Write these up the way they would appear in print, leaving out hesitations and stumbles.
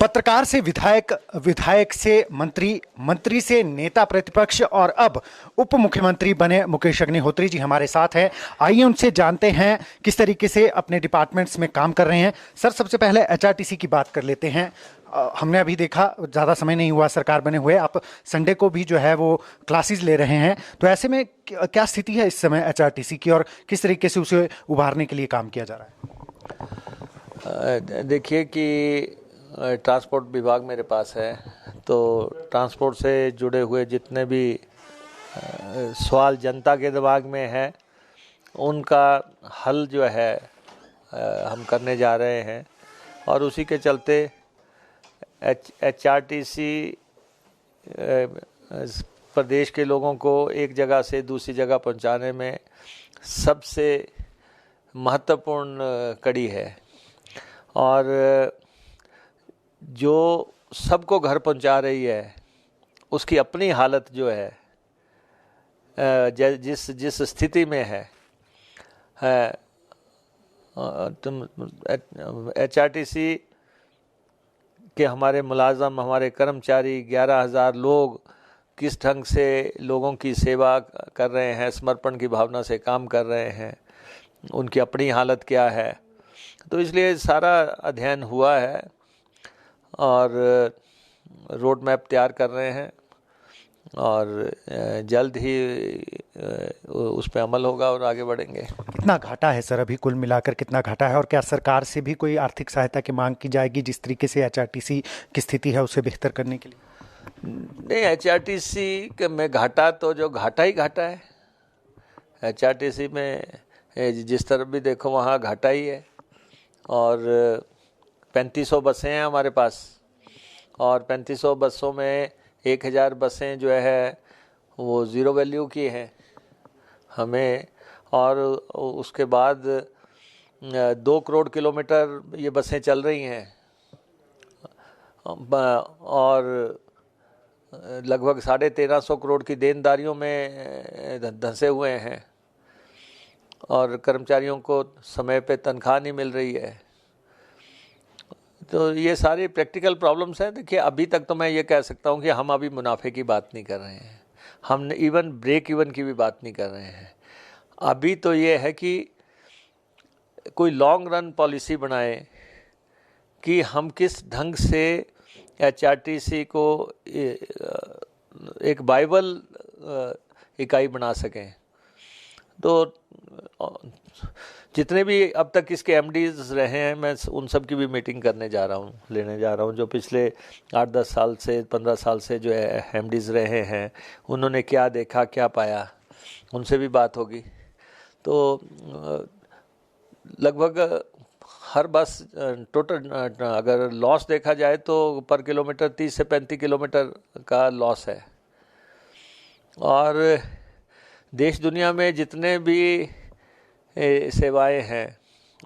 पत्रकार से विधायक, विधायक से मंत्री, मंत्री से नेता प्रतिपक्ष और अब उप मुख्यमंत्री बने मुकेश अग्निहोत्री जी हमारे साथ हैं। आइए उनसे जानते हैं किस तरीके से अपने डिपार्टमेंट्स में काम कर रहे हैं। सर, सबसे पहले एचआरटीसी की बात कर लेते हैं। हमने अभी देखा, ज़्यादा समय नहीं हुआ सरकार बने हुए, आप संडे को भी जो है वो क्लासेस ले रहे हैं, तो ऐसे में क्या स्थिति है इस समय एचआरटीसी की और किस तरीके से उसे उभारने के लिए काम किया जा रहा है? देखिए कि ट्रांसपोर्ट विभाग मेरे पास है, तो ट्रांसपोर्ट से जुड़े हुए जितने भी सवाल जनता के दिमाग में है उनका हल जो है हम करने जा रहे हैं। और उसी के चलते एचआरटीसी प्रदेश के लोगों को एक जगह से दूसरी जगह पहुंचाने में सबसे महत्वपूर्ण कड़ी है। और जो सबको घर पहुंचा रही है उसकी अपनी हालत जो है जिस स्थिति में है एचआरटीसी के हमारे मुलाजम, हमारे कर्मचारी 11,000 लोग किस ढंग से लोगों की सेवा कर रहे हैं, समर्पण की भावना से काम कर रहे हैं, उनकी अपनी हालत क्या है, तो इसलिए सारा अध्ययन हुआ है और रोड मैप तैयार कर रहे हैं और जल्द ही उस पर अमल होगा और आगे बढ़ेंगे। कितना घाटा है सर, अभी कुल मिलाकर कितना घाटा है और क्या सरकार से भी कोई आर्थिक सहायता की मांग की जाएगी जिस तरीके से एचआरटीसी की स्थिति है उसे बेहतर करने के लिए? नहीं, एचआरटीसी में घाटा तो जो घाटा ही घाटा है। एचआरटीसी में जिस तरफ भी देखो वहाँ घाटा ही है। और 3500 बसें हैं हमारे पास और 3500 बसों में 1000 बसें जो है वो ज़ीरो वैल्यू की हैं हमें। और उसके बाद 2 करोड़ किलोमीटर ये बसें चल रही हैं और लगभग 1350 करोड़ की देनदारियों में धंसे हुए हैं और कर्मचारियों को समय पे तनख्वाह नहीं मिल रही है। तो ये सारी प्रैक्टिकल प्रॉब्लम्स हैं। देखिए, अभी तक तो मैं ये कह सकता हूँ कि हम अभी मुनाफे की बात नहीं कर रहे हैं, हम इवन ब्रेक इवन की भी बात नहीं कर रहे हैं। अभी तो ये है कि कोई लॉन्ग रन पॉलिसी बनाए कि हम किस ढंग से एचआरटीसी को एक वाइबल इकाई बना सकें। तो जितने भी अब तक इसके एमडीज रहे हैं मैं उन सब की भी मीटिंग लेने जा रहा हूँ जो पिछले 8-10 साल से 15 साल से जो है एमडीज रहे हैं, उन्होंने क्या देखा क्या पाया, उनसे भी बात होगी। तो लगभग हर बस टोटल अगर लॉस देखा जाए तो पर किलोमीटर 30 से 35 किलोमीटर का लॉस है। और देश दुनिया में जितने भी सेवाएं हैं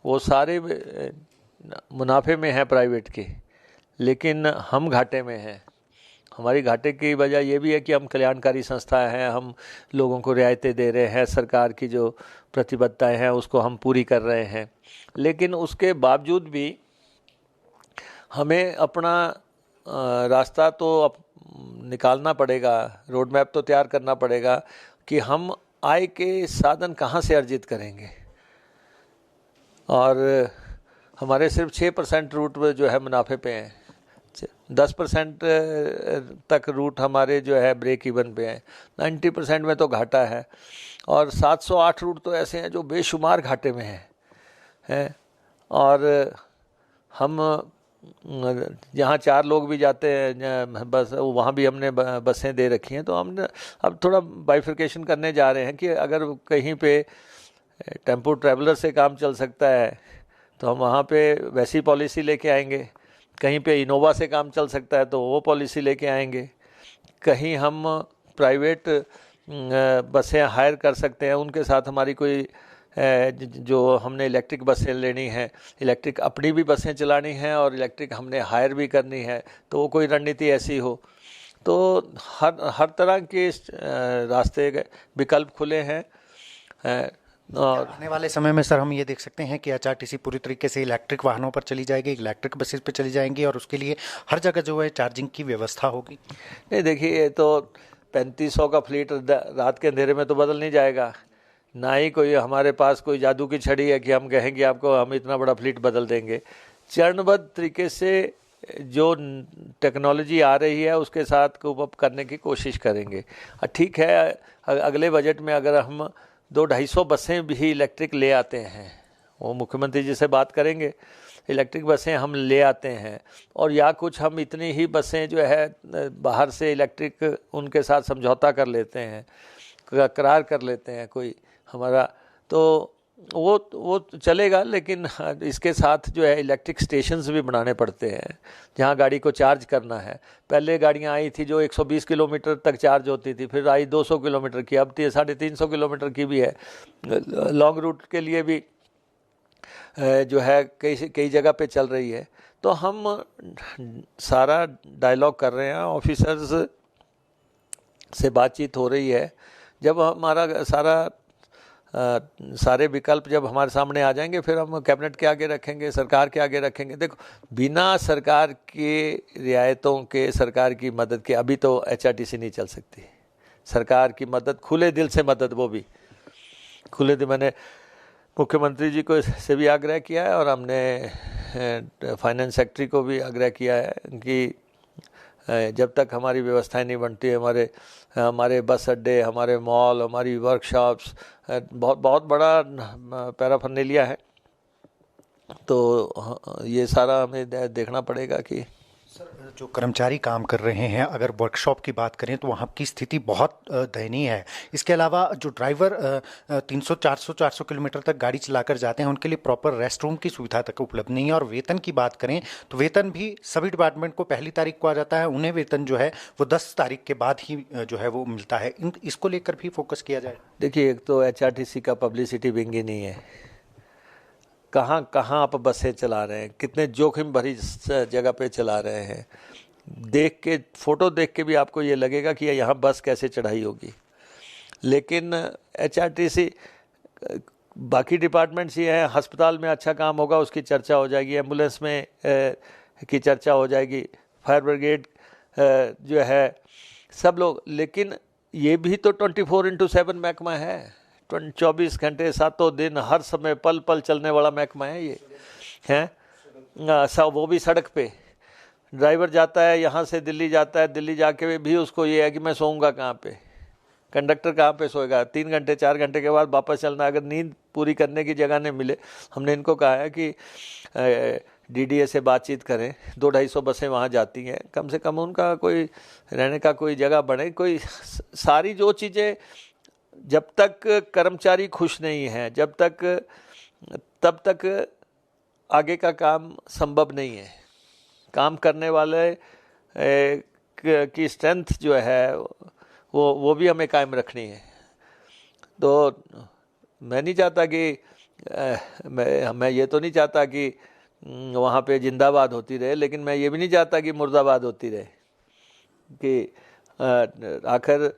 वो सारे मुनाफे में हैं प्राइवेट की, लेकिन हम घाटे में हैं। हमारी घाटे की वजह ये भी है कि हम कल्याणकारी संस्था हैं, हम लोगों को रियायतें दे रहे हैं, सरकार की जो प्रतिबद्धताएं हैं उसको हम पूरी कर रहे हैं, लेकिन उसके बावजूद भी हमें अपना रास्ता तो निकालना पड़ेगा, रोड मैप तो तैयार करना पड़ेगा कि हम आय के साधन कहाँ से अर्जित करेंगे। और हमारे सिर्फ 6% रूट जो है मुनाफे पे हैं, 10% तक रूट हमारे जो है ब्रेक इवन पे हैं, 90% में तो घाटा है। और 708 रूट तो ऐसे हैं जो बेशुमार घाटे में हैं। और हम जहाँ 4 लोग भी जाते हैं बस, वहाँ भी हमने बसें दे रखी हैं। तो हमने अब थोड़ा बाइफर्केशन करने जा रहे हैं कि अगर कहीं पे टेम्पो ट्रैवलर से काम चल सकता है तो हम वहाँ पे वैसी पॉलिसी लेके आएंगे, कहीं पे इनोवा से काम चल सकता है तो वो पॉलिसी लेके आएंगे, कहीं हम प्राइवेट बसें हायर कर सकते हैं, उनके साथ हमारी कोई जो हमने इलेक्ट्रिक बसें लेनी है, इलेक्ट्रिक अपनी भी बसें चलानी हैं और इलेक्ट्रिक हमने हायर भी करनी है, तो वो कोई रणनीति ऐसी हो। तो हर तरह के रास्ते विकल्प खुले हैं। और आने वाले समय में सर हम ये देख सकते हैं कि एचआरटीसी पूरी तरीके से इलेक्ट्रिक वाहनों पर चली जाएगी, इलेक्ट्रिक बसेस पे चली जाएंगी और उसके लिए हर जगह जो है चार्जिंग की व्यवस्था होगी। नहीं, देखिए ये तो 3500 का फ्लीट रात के अंधेरे में तो बदल नहीं जाएगा। ना ही कोई हमारे पास कोई जादू की छड़ी है कि हम कहेंगे आपको हम इतना बड़ा फ्लीट बदल देंगे। चरणबद्ध तरीके से जो टेक्नोलॉजी आ रही है उसके साथ कोप अप करने की कोशिश करेंगे। ठीक है, अगले बजट में अगर हम 200-250 बसें भी इलेक्ट्रिक ले आते हैं, वो मुख्यमंत्री जी से बात करेंगे, इलेक्ट्रिक बसें हम ले आते हैं, और या कुछ हम इतनी ही बसें जो है बाहर से इलेक्ट्रिक उनके साथ समझौता कर लेते हैं, करार कर लेते हैं कोई हमारा, तो वो चलेगा। लेकिन इसके साथ जो है इलेक्ट्रिक स्टेशंस भी बनाने पड़ते हैं जहाँ गाड़ी को चार्ज करना है। पहले गाड़ियाँ आई थी जो 120 किलोमीटर तक चार्ज होती थी, फिर आई 200 किलोमीटर की, अब 350 किलोमीटर की भी है। लॉन्ग रूट के लिए भी जो है कई जगह पे चल रही है। तो हम सारा डायलॉग कर रहे हैं, ऑफिसर्स से बातचीत हो रही है। जब हमारा सारे विकल्प जब हमारे सामने आ जाएंगे, फिर हम कैबिनेट के आगे रखेंगे, सरकार के आगे रखेंगे। देखो, बिना सरकार के रियायतों के, सरकार की मदद के अभी तो एचआरटीसी नहीं चल सकती। सरकार की मदद, खुले दिल से मदद, वो भी खुले दिल। मैंने मुख्यमंत्री जी को से भी आग्रह किया है और हमने फाइनेंस सेक्रेटरी को भी आग्रह किया है कि जब तक हमारी व्यवस्थाएं नहीं बनती, हमारे बस अड्डे, हमारे मॉल, हमारी वर्कशॉप्स, बहुत बड़ा पैराफर्नेलिया है, तो ये सारा हमें देखना पड़ेगा कि सर जो कर्मचारी काम कर रहे हैं, अगर वर्कशॉप की बात करें तो वहाँ की स्थिति बहुत दयनीय है। इसके अलावा जो ड्राइवर 300-400 किलोमीटर तक गाड़ी चलाकर जाते हैं, उनके लिए प्रॉपर रेस्ट रूम की सुविधा तक उपलब्ध नहीं है। और वेतन की बात करें तो वेतन भी सभी डिपार्टमेंट को 1 तारीख को आ जाता है, उन्हें वेतन जो है वो 10 तारीख के बाद ही जो है वो मिलता है। इसको लेकर भी फोकस किया जाए। देखिए, एक तो एचआरटीसी का पब्लिसिटी विंग ही नहीं है। कहाँ कहाँ आप बसें चला रहे हैं, कितने जोखिम भरी जगह पे चला रहे हैं। देख के, फोटो देख के भी आपको ये लगेगा कि यहाँ बस कैसे चढ़ाई होगी। लेकिन एचआरटीसी, बाकी डिपार्टमेंट्स ये हैं, अस्पताल में अच्छा काम होगा उसकी चर्चा हो जाएगी, एम्बुलेंस में की चर्चा हो जाएगी, फायर ब्रिगेड जो है, सब लोग। लेकिन ये भी तो 24/7 महकमा है, 24 घंटे 7 दिन हर समय पल पल चलने वाला महकमा है ये, है सब। वो भी सड़क पे ड्राइवर जाता है, यहाँ से दिल्ली जाता है, दिल्ली जाके भी उसको ये है कि मैं सोऊंगा कहाँ पे, कंडक्टर कहाँ पे सोएगा। 3 घंटे 4 घंटे के बाद वापस चलना, अगर नींद पूरी करने की जगह नहीं मिले। हमने इनको कहा है कि डीडीए से बातचीत करें, 200-250 बसें वहाँ जाती हैं, कम से कम उनका कोई रहने का कोई जगह बने। कोई सारी जो चीज़ें, जब तक कर्मचारी खुश नहीं हैं, तब तक आगे का काम संभव नहीं है। काम करने वाले की स्ट्रेंथ जो है वो भी हमें कायम रखनी है। तो मैं नहीं चाहता कि मैं ये तो नहीं चाहता कि वहाँ पे जिंदाबाद होती रहे, लेकिन मैं ये भी नहीं चाहता कि मुर्दाबाद होती रहे। कि आखिर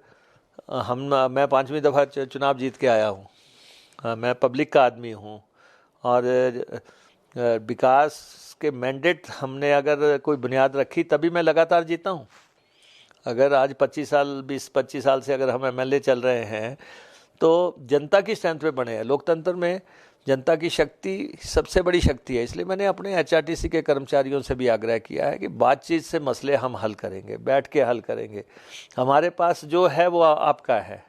मैं 5वीं दफ़ा चुनाव जीत के आया हूँ, मैं पब्लिक का आदमी हूँ, और विकास के मैंडेट हमने अगर कोई बुनियाद रखी तभी मैं लगातार जीता हूँ। अगर आज 20-25 साल से अगर हम एमएलए चल रहे हैं तो जनता की स्ट्रेंथ पे बने हैं। लोकतंत्र में जनता की शक्ति सबसे बड़ी शक्ति है। इसलिए मैंने अपने एचआरटीसी के कर्मचारियों से भी आग्रह किया है कि बातचीत से मसले हम हल करेंगे, बैठ के हल करेंगे। हमारे पास जो है वो आपका है,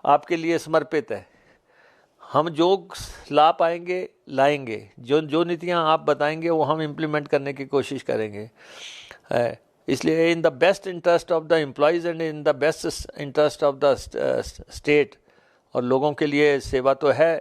आपके लिए समर्पित है। हम जो ला पाएंगे लाएंगे, जो नीतियां आप बताएंगे वो हम इम्प्लीमेंट करने की कोशिश करेंगे। इसलिए in the best interest of the employees and in the best interest of the state, और लोगों के लिए सेवा तो है,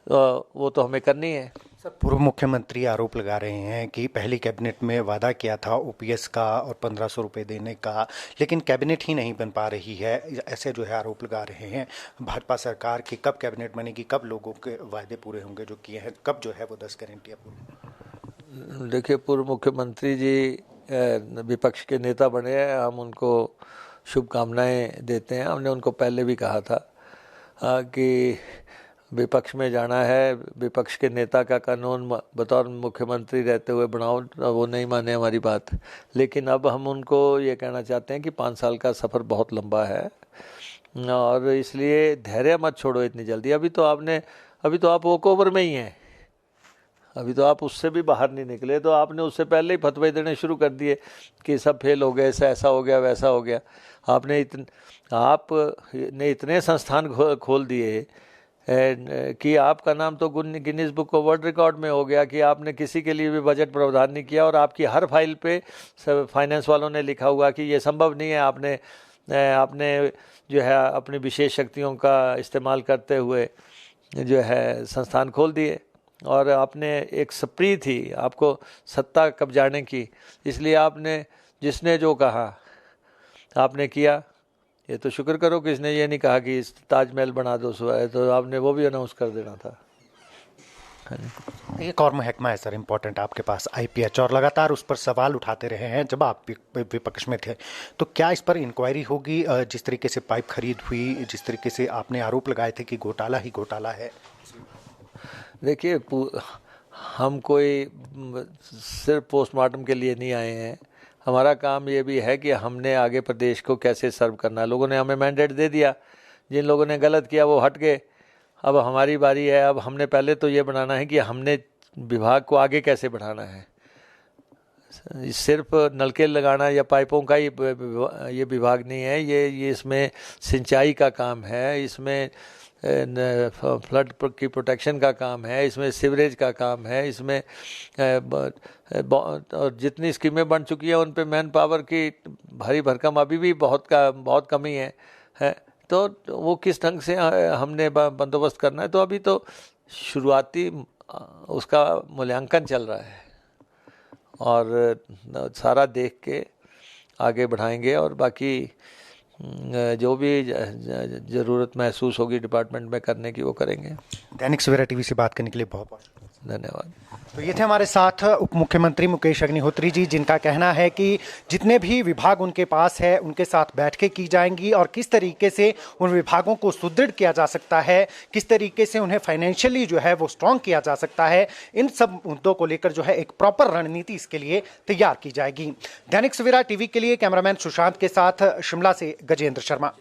वो तो हमें करनी है। सर, पूर्व मुख्यमंत्री आरोप लगा रहे हैं कि पहली कैबिनेट में वादा किया था ओपीएस का और 1500 रुपये देने का, लेकिन कैबिनेट ही नहीं बन पा रही है, ऐसे जो है आरोप लगा रहे हैं। भाजपा सरकार की कब कैबिनेट बनेगी, कब लोगों के वादे पूरे होंगे जो किए हैं, कब जो है वो 10 गारंटियाँ पूरी? देखिए, पूर्व मुख्यमंत्री जी विपक्ष के नेता बने हैं, हम उनको शुभकामनाएं देते हैं। हमने उनको पहले भी कहा था। कि विपक्ष में जाना है, विपक्ष के नेता का कानून बतौर मुख्यमंत्री रहते हुए बनाओ, वो नहीं माने हमारी बात। लेकिन अब हम उनको ये कहना चाहते हैं कि 5 साल का सफ़र बहुत लंबा है और इसलिए धैर्य मत छोड़ो इतनी जल्दी। अभी तो आप वॉक ओवर में ही हैं, अभी तो आप उससे भी बाहर नहीं निकले, तो आपने उससे पहले ही फतवे देने शुरू कर दिए कि सब फेल हो गए, ऐसा हो गया वैसा हो गया। आपने इतने संस्थान खोल दिए कि आपका नाम तो Guinness book of world record में हो गया कि आपने किसी के लिए भी बजट प्रावधान नहीं किया और आपकी हर फाइल पे सब फाइनेंस वालों ने लिखा हुआ कि ये संभव नहीं है। आपने जो है अपनी विशेष शक्तियों का इस्तेमाल करते हुए जो है संस्थान खोल दिए और आपने एक स्प्री थी आपको सत्ता कब्जाने की, इसलिए आपने जिसने जो कहा आपने किया। ये तो शुक्र करो कि इसने ये नहीं कहा कि इस ताजमहल बना दो है, तो आपने वो भी अनाउंस कर देना था। एक और महकमा है सर इम्पोर्टेंट आपके पास, आईपीएच, और लगातार उस पर सवाल उठाते रहे हैं जब आप विपक्ष में थे, तो क्या इस पर इंक्वायरी होगी? जिस तरीके से पाइप खरीद हुई, जिस तरीके से आपने आरोप लगाए थे कि घोटाला ही घोटाला है। देखिए, हम कोई सिर्फ पोस्टमार्टम के लिए नहीं आए हैं। हमारा काम ये भी है कि हमने आगे प्रदेश को कैसे सर्व करना है। लोगों ने हमें मैंडेट दे दिया, जिन लोगों ने गलत किया वो हट गए, अब हमारी बारी है। अब हमने पहले तो ये बनाना है कि हमने विभाग को आगे कैसे बढ़ाना है। सिर्फ नलके लगाना या पाइपों का ये विभाग नहीं है, ये इसमें सिंचाई का काम है, इसमें फ्लड की प्रोटेक्शन का काम है, इसमें सीवरेज का काम है, इसमें और जितनी स्कीमें बन चुकी हैं उन पे मैन पावर की भारी भरकम अभी भी बहुत कमी है। तो वो किस ढंग से हमने बंदोबस्त करना है, तो अभी तो शुरुआती उसका मूल्यांकन चल रहा है और सारा देख के आगे बढ़ाएंगे और बाकी जो भी ज़रूरत महसूस होगी डिपार्टमेंट में करने की वो करेंगे। दैनिक सवेरा टीवी से बात करने के लिए बहुत बहुत धन्यवाद। तो ये थे हमारे साथ उप मुख्यमंत्री मुकेश अग्निहोत्री जी, जिनका कहना है कि जितने भी विभाग उनके पास है उनके साथ बैठकें की जाएंगी और किस तरीके से उन विभागों को सुदृढ़ किया जा सकता है, किस तरीके से उन्हें फाइनेंशियली जो है वो स्ट्रांग किया जा सकता है, इन सब मुद्दों को लेकर जो है एक प्रॉपर रणनीति इसके लिए तैयार की जाएगी। दैनिक सवेरा टीवी के लिए कैमरामैन सुशांत के साथ शिमला से गजेंद्र शर्मा।